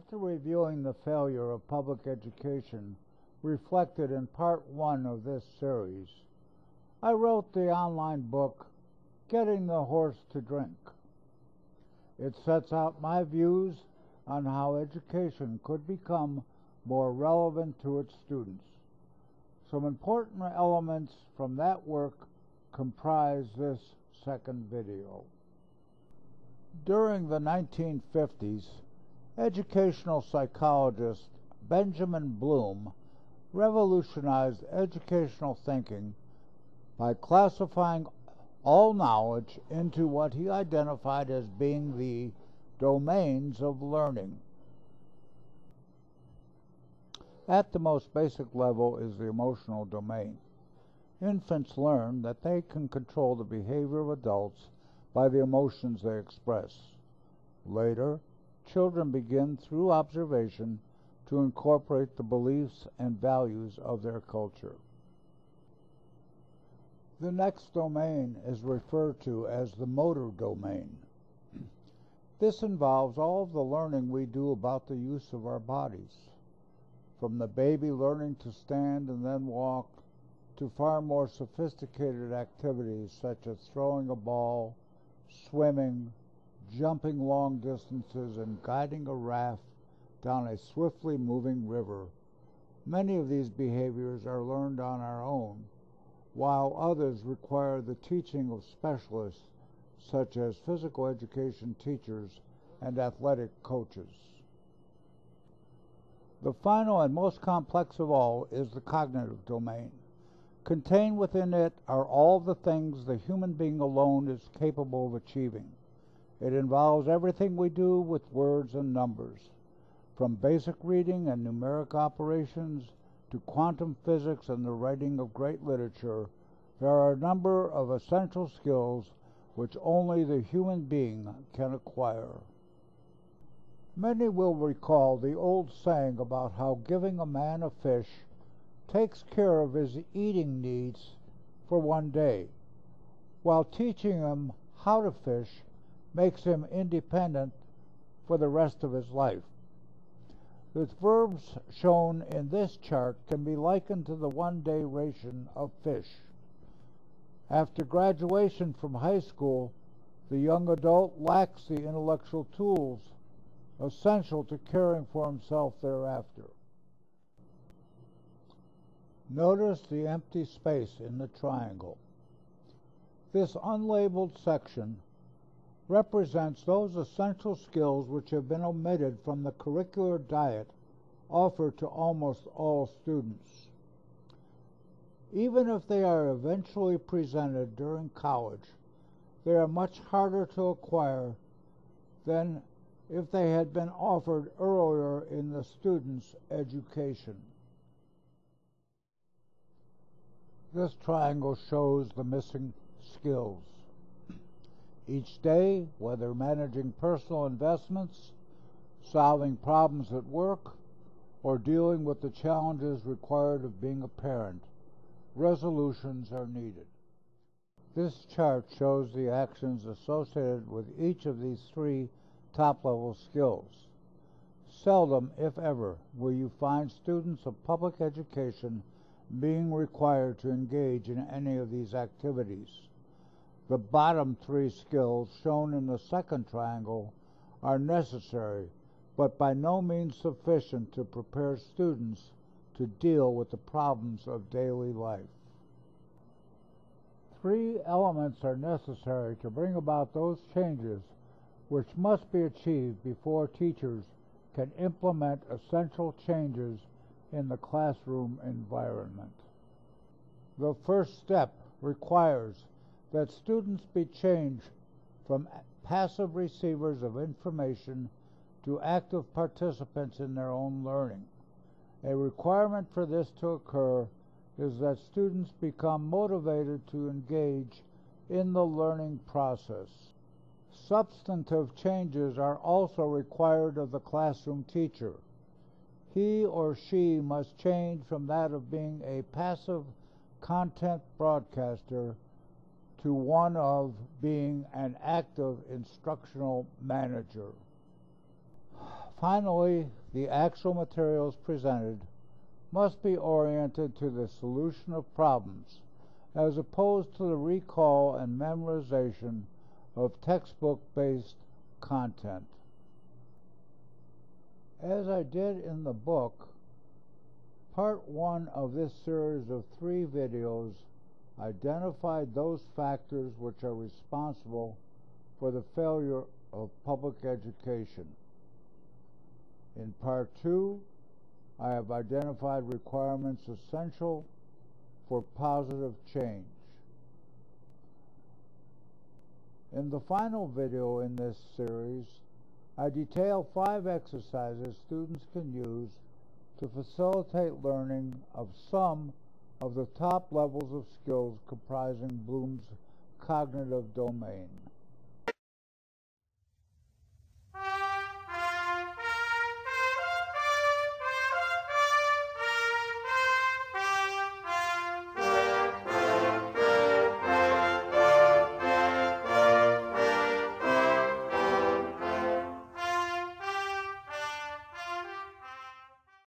After reviewing the failure of public education reflected in part 1 of this series, I wrote the online book, Getting the Horse to Drink. It sets out my views on how education could become more relevant to its students. Some important elements from that work comprise this second video. During the 1950s, educational psychologist Benjamin Bloom revolutionized educational thinking by classifying all knowledge into what he identified as being the domains of learning. At the most basic level is the emotional domain. Infants learn that they can control the behavior of adults by the emotions they express. Later, children begin through observation to incorporate the beliefs and values of their culture. The next domain is referred to as the motor domain. This involves all of the learning we do about the use of our bodies, from the baby learning to stand and then walk, to far more sophisticated activities such as throwing a ball, swimming, jumping long distances, and guiding a raft down a swiftly moving river. Many of these behaviors are learned on our own, while others require the teaching of specialists such as physical education teachers and athletic coaches. The final and most complex of all is the cognitive domain. Contained within it are all the things the human being alone is capable of achieving. It involves everything we do with words and numbers, from basic reading and numeric operations to quantum physics and the writing of great literature. There are a number of essential skills which only the human being can acquire. Many will recall the old saying about how giving a man a fish takes care of his eating needs for one day, while teaching him how to fish makes him independent for the rest of his life. The verbs shown in this chart can be likened to the one-day ration of fish. After graduation from high school, the young adult lacks the intellectual tools essential to caring for himself thereafter. Notice the empty space in the triangle. This unlabeled section represents those essential skills which have been omitted from the curricular diet offered to almost all students. Even if they are eventually presented during college, they are much harder to acquire than if they had been offered earlier in the student's education. This triangle shows the missing skills. Each day, whether managing personal investments, solving problems at work, or dealing with the challenges required of being a parent, resolutions are needed. This chart shows the actions associated with each of these three top-level skills. Seldom, if ever, will you find students of public education being required to engage in any of these activities. The bottom three skills shown in the second triangle are necessary, but by no means sufficient to prepare students to deal with the problems of daily life. Three elements are necessary to bring about those changes which must be achieved before teachers can implement essential changes in the classroom environment. The first step requires that students be changed from passive receivers of information to active participants in their own learning. A requirement for this to occur is that students become motivated to engage in the learning process. Substantive changes are also required of the classroom teacher. He or she must change from that of being a passive content broadcaster to one of being an active instructional manager. Finally, the actual materials presented must be oriented to the solution of problems, as opposed to the recall and memorization of textbook-based content. As I did in the book, Part 1 of this series of 3 videos identified those factors which are responsible for the failure of public education. In Part 2, I have identified requirements essential for positive change. In the final video in this series, I detail 5 exercises students can use to facilitate learning of some of the top levels of skills comprising Bloom's cognitive domain.